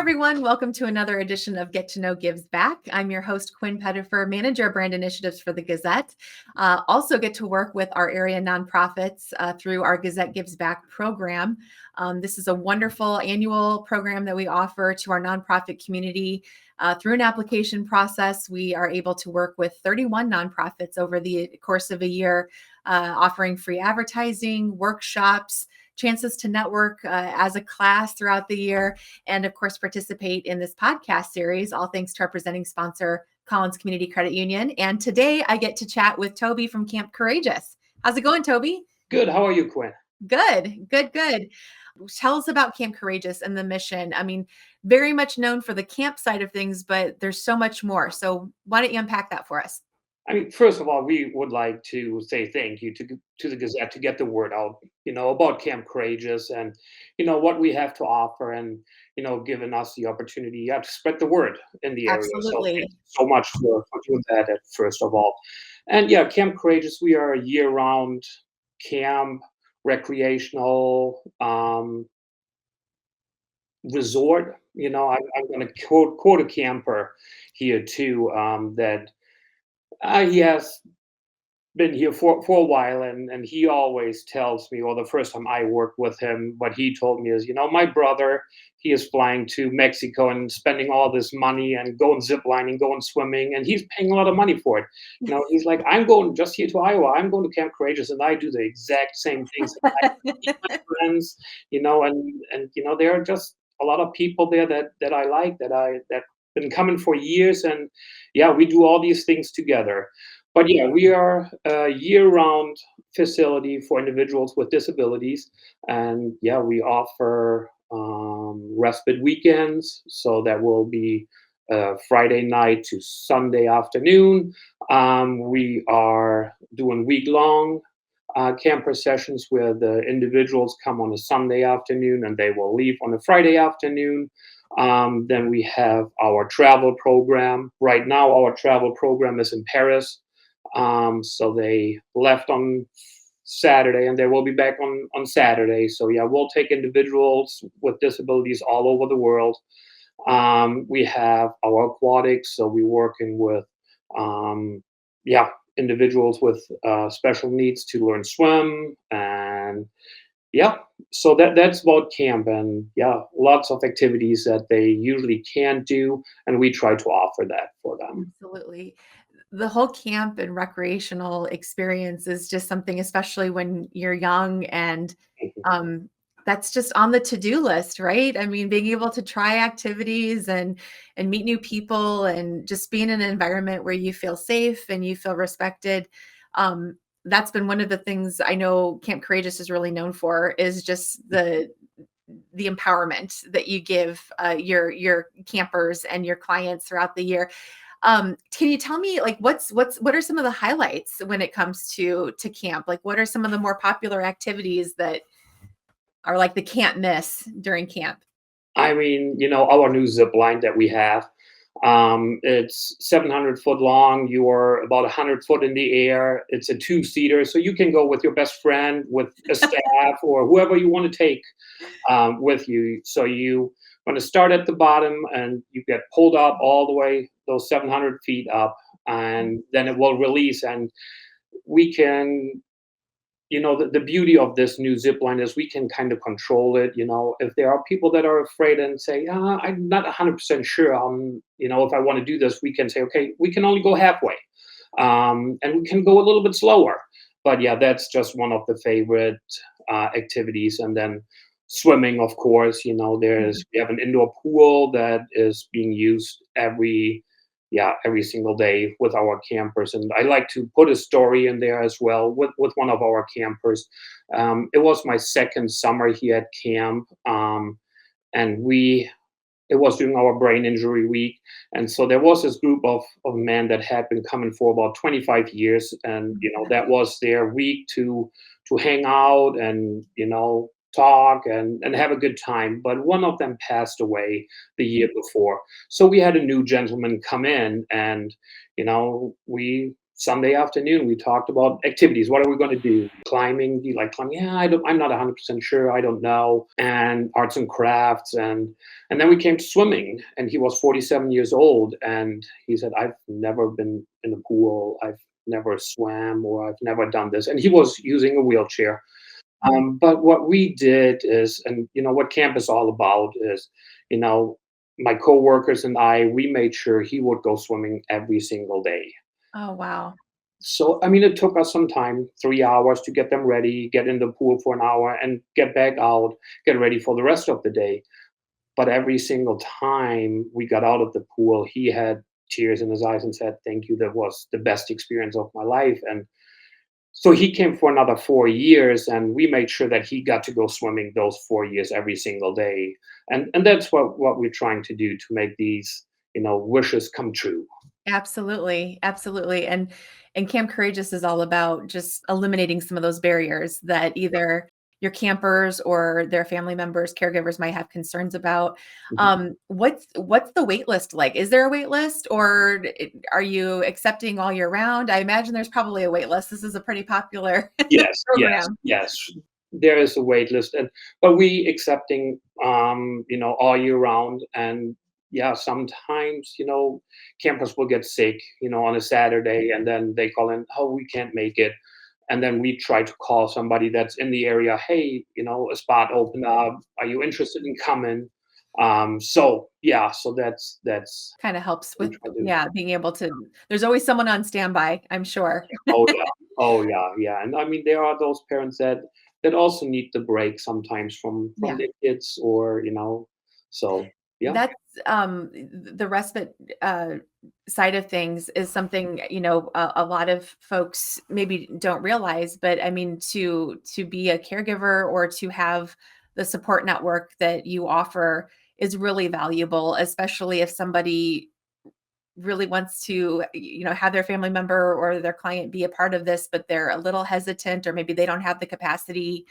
everyone. Welcome to another edition of Get to Know Gives Back. I'm your host, Quinn Pettifer, Manager of Brand Initiatives for the Gazette. Also get to work with our area nonprofits through our Gazette Gives Back program. This is a wonderful annual program that we offer to our nonprofit community. Through an application process, we are able to work with 31 nonprofits over the course of a year, offering free advertising, workshops, chances to network as a class throughout the year, and of course, participate in this podcast series, all thanks to our presenting sponsor, Collins Community Credit Union. And today I get to chat with Tobi from Camp Courageous. How's it going, Tobi? Good. How are you, Quinn? Good. Tell us about Camp Courageous and the mission. I mean, very much known for the camp side of things, but there's so much more. So why don't you unpack that for us? First of all, we would like to say thank you to the Gazette to get the word out, about Camp Courageous and, what we have to offer and, giving us the opportunity to spread the word in the area. So thank Absolutely. you so much for doing that, first of all. And yeah, Camp Courageous, we are a year-round camp, recreational resort. I'm going to quote a camper here too, that he has been here for a while, and he always tells me, or the first time I worked with him, what he told me is, my brother, he is flying to Mexico and spending all this money and going ziplining, going swimming, and he's paying a lot of money for it. He's like, I'm going just here to Iowa. I'm going to Camp Courageous, and I do the exact same things. And I meet my friends, and there are just a lot of people there that I like, that been coming for years, and yeah, we do all these things together. But yeah, we are a year-round facility for individuals with disabilities, and yeah, we offer respite weekends. So that will be Friday night to Sunday afternoon. We are doing week-long camper sessions where the individuals come on a Sunday afternoon and they will leave on a Friday afternoon. Then we have our travel program. Right now, our travel program is in Paris. So they left on Saturday and they will be back on Saturday. So yeah, we'll take individuals with disabilities all over the world. We have our aquatics, so we're working with individuals with special needs to learn swim, and yeah, so that's about camp, and yeah, lots of activities that they usually can't do, and we try to offer that for them. Absolutely. The whole camp and recreational experience is just something, especially when you're young, and um, that's just on the to-do list, right? I mean, being able to try activities and meet new people and just be in an environment where you feel safe and you feel respected. That's been one of the things I know Camp Courageous is really known for, is just the empowerment that you give your campers and your clients throughout the year. Can you tell me, like, what are some of the highlights when it comes to camp? Like, what are some of the more popular activities that are like the can't miss during camp? Our new zip line that we have, it's 700 foot long. You are about 100 foot in the air. It's a two-seater, so you can go with your best friend, with a staff, or whoever you want to take with you. So you want to start at the bottom, and you get pulled up all the way those 700 feet up, and then it will release, and we can the beauty of this new zip line is we can kind of control it. If there are people that are afraid and say, I'm not 100% sure, if I want to do this, we can say, okay, we can only go halfway, and we can go a little bit slower. But yeah, that's just one of the favorite activities. And then swimming, of course. We have an indoor pool that is being used every single day with our campers. And I like to put a story in there as well with one of our campers. It was my second summer here at camp, and it was during our brain injury week. And so there was this group of men that had been coming for about 25 years. And, that was their week to hang out and, talk and have a good time. But one of them passed away the year before. So we had a new gentleman come in, and, we Sunday afternoon, we talked about activities. What are we going to do? Climbing? Do you like climbing? Yeah, I'm not 100% sure. I don't know. And arts and crafts, and then we came to swimming. And he was 47 years old, and he said, "I've never been in a pool. I've never swam, or I've never done this." And he was using a wheelchair. But what we did is, and what camp is all about is, you know, my coworkers and we made sure he would go swimming every single day. Oh, wow. So, I mean, it took us some time, 3 hours to get them ready, get in the pool for an hour, and get back out, get ready for the rest of the day. But every single time we got out of the pool, he had tears in his eyes and said, "Thank you. That was the best experience of my life." And so he came for another 4 years, and we made sure that he got to go swimming those 4 years every single day. And that's what we're trying to do to make these, wishes come true. Absolutely, absolutely, and Camp Courageous is all about just eliminating some of those barriers that either your campers or their family members, caregivers might have concerns about. Mhm. What's the wait list like? Is there a wait list, or are you accepting all year round? I imagine there's probably a wait list. This is a pretty popular Yes, yes, program. yes. There is a wait list, and but we accepting, all year round. And yeah, sometimes, campers will get sick, on a Saturday, and then they call in, "Oh, we can't make it." And then we try to call somebody that's in the area. "Hey, a spot opened up. Are you interested in coming?" So yeah, so that's Kind of helps what we with, try to do. yeah, being able to, there's always someone on standby, I'm sure. Oh yeah. Oh yeah, yeah. And I mean, there are those parents that also need the break sometimes from Yeah. their kids, or so yeah. That's, the respite, side of things is something, a lot of folks maybe don't realize, but I mean, to be a caregiver or to have the support network that you offer is really valuable, especially if somebody really wants to, have their family member or their client be a part of this, but they're a little hesitant, or maybe they don't have the capacity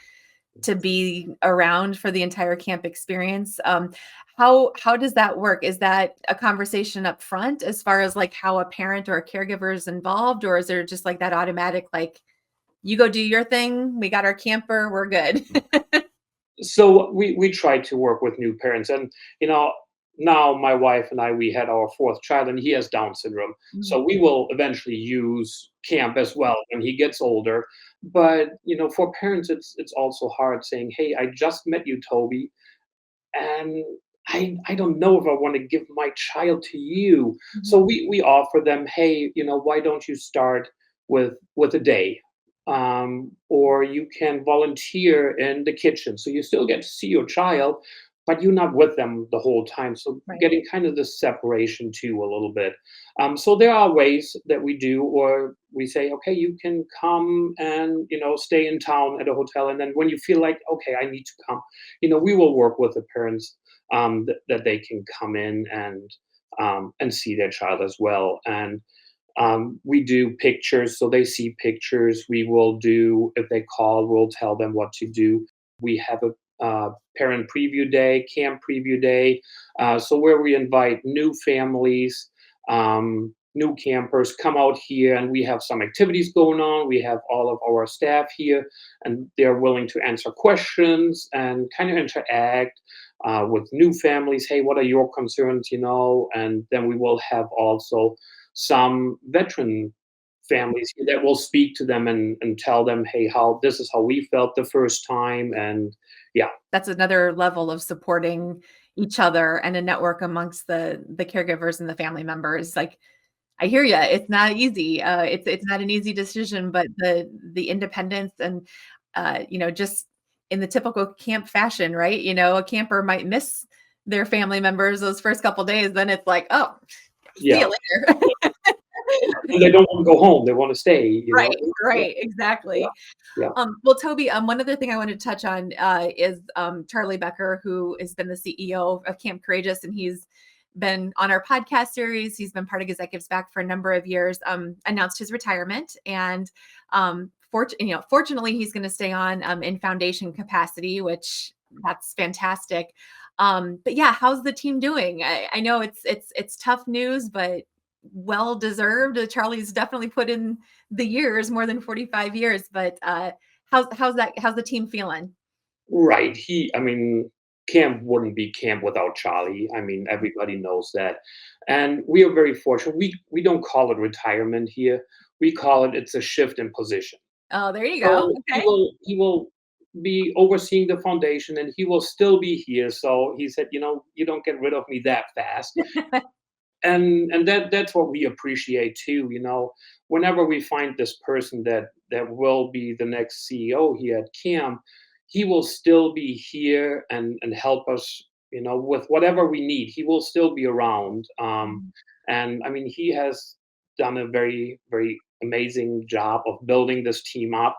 to be around for the entire camp experience. How does that work? Is that a conversation up front as far as like how a parent or a caregiver is involved, or is there just like that automatic, like, you go do your thing, we got our camper, we're good? So we try to work with new parents, and you know now my wife and we had our fourth child, and he has Down syndrome. Mm, So we will eventually use camp as well when he gets older. But for parents, it's also hard saying, "Hey, I just met you, Toby, and I don't know if I want to give my child to you." mhm. So we offer them, "Hey, why don't you start with a day, or you can volunteer in the kitchen, so you still get to see your child, but you're not with them the whole time." So Right. getting kind of the separation too a little bit. So there are ways that we do, or we say, "Okay, you can come and stay in town at a hotel, and then when you feel like, okay, I need to come, we will work with the parents, that they can come in and see their child as well." And we do pictures, so they see pictures. We will do, if they call, we'll tell them what to do. We have a parent preview day, camp preview day, so where we invite new families, new campers come out here, and we have some activities going on. We have all of our staff here, and they're willing to answer questions and kind of interact with new families. "Hey, what are your concerns?" And then we will have also some veteran families that will speak to them and tell them, "Hey, how this is how we felt the first time." And yeah. That's another level of supporting each other and a network amongst the caregivers and the family members. Like, I hear you. It's not easy. It's not an easy decision, but the independence and, just in the typical camp fashion, right? A camper might miss their family members those first couple days. Then it's like, oh, see Yeah, you later. and they don't want to go home, they want to stay. Right, Yeah, right, yeah, exactly. yeah. Well, Toby, one other thing I wanted to touch on is Charlie Becker, who has been the CEO of Camp Courageous, and he's been on our podcast series. He's been part of Executives Back for a number of years. Announced his retirement, and fortunately, he's going to stay on in foundation capacity, which that's fantastic. But yeah, how's the team doing? I know it's tough news, but well deserved. Charlie's definitely put in the years, more than 45 years. But how's the team feeling? Right. I mean, camp wouldn't be camp without Charlie. I mean, everybody knows that. And we are very fortunate. We don't call it retirement here. We call it's a shift in position. Oh, there you go. So Okay. he will be overseeing the foundation and he will still be here. So he said, you don't get rid of me that fast. And that's what we appreciate too, whenever we find this person that will be the next CEO here at camp, he will still be here and help us, with whatever we need. He will still be around. And I mean, he has done a very, very amazing job of building this team up,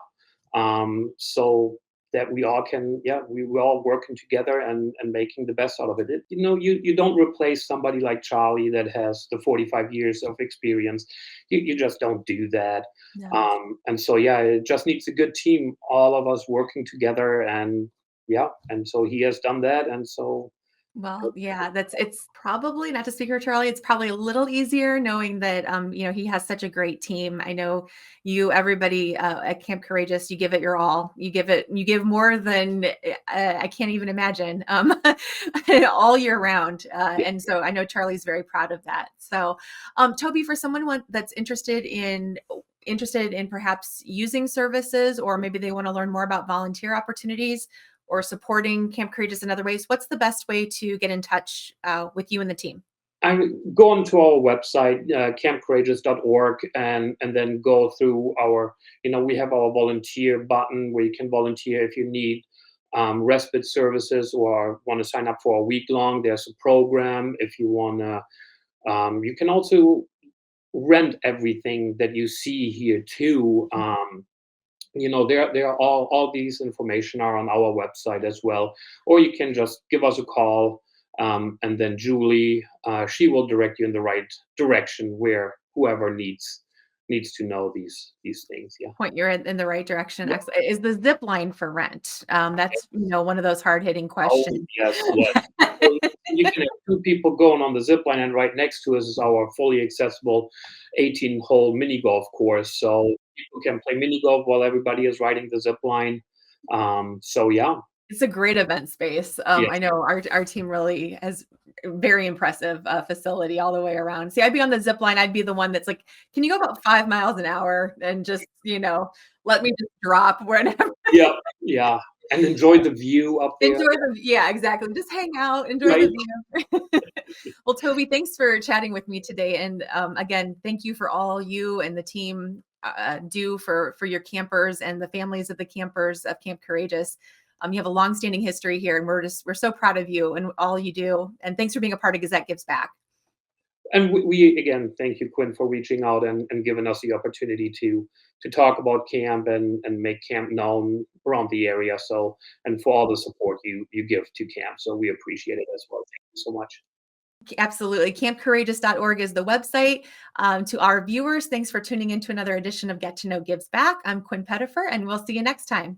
so that we all can, yeah, we're all working together and making the best out of it. You don't replace somebody like Charlie that has the 45 years of experience. You just don't do that. Yeah. And so, yeah, it just needs a good team, all of us working together. And yeah, and so he has done that. And so, Well, yeah, it's probably, not to speak for Charlie, it's probably a little easier knowing that he has such a great team. I know everybody at Camp Courageous, you give it your all. You give more than I can't even imagine, all year round. And so I know Charlie's very proud of that. So, Toby, for someone that's interested in perhaps using services, or maybe they want to learn more about volunteer opportunities or supporting Camp Courageous in other ways, what's the best way to get in touch with you and the team? I go onto our website, campcourageous.org, and then go through we have our volunteer button where you can volunteer if you need respite services or want to sign up for a week long. There's a program if you want to. You can also rent everything that you see here too. There are all these information are on our website as well, or you can just give us a call, and then Julie, she will direct you in the right direction where whoever needs to know these things. Yeah. Point you're in the right direction. Yeah. Excellent. Is the zip line for rent? That's one of those hard hitting Oh, questions. yes, yes. So you can have two people going on the zip line, and right next to us is our fully accessible 18-hole mini golf course. So people can play mini golf while everybody is riding the zip line. So yeah, It's a great event space. yeah. I know our team really has very impressive facility all the way around. See, I'd be on the zip line. I'd be the one that's like, can you go about 5 miles an hour and just, let me just drop wherever. Yeah, yeah, and enjoy the view up there. Yeah, exactly. Just hang out, enjoy Right. the view. Well, Toby, thanks for chatting with me today. And again, thank you for all you and the team do for your campers and the families of the campers of Camp Courageous. You have a longstanding history here, and we're so proud of you and all you do. And thanks for being a part of Gazette Gives Back. And we again thank you, Quinn, for reaching out and giving us the opportunity to talk about camp and make camp known around the area. So, and for all the support you give to camp. So we appreciate it as well. Thank you so much. Absolutely. Campcourageous.org is the website. To our viewers, thanks for tuning in to another edition of Get to Know Gives Back. I'm Quinn Pettifer, and we'll see you next time.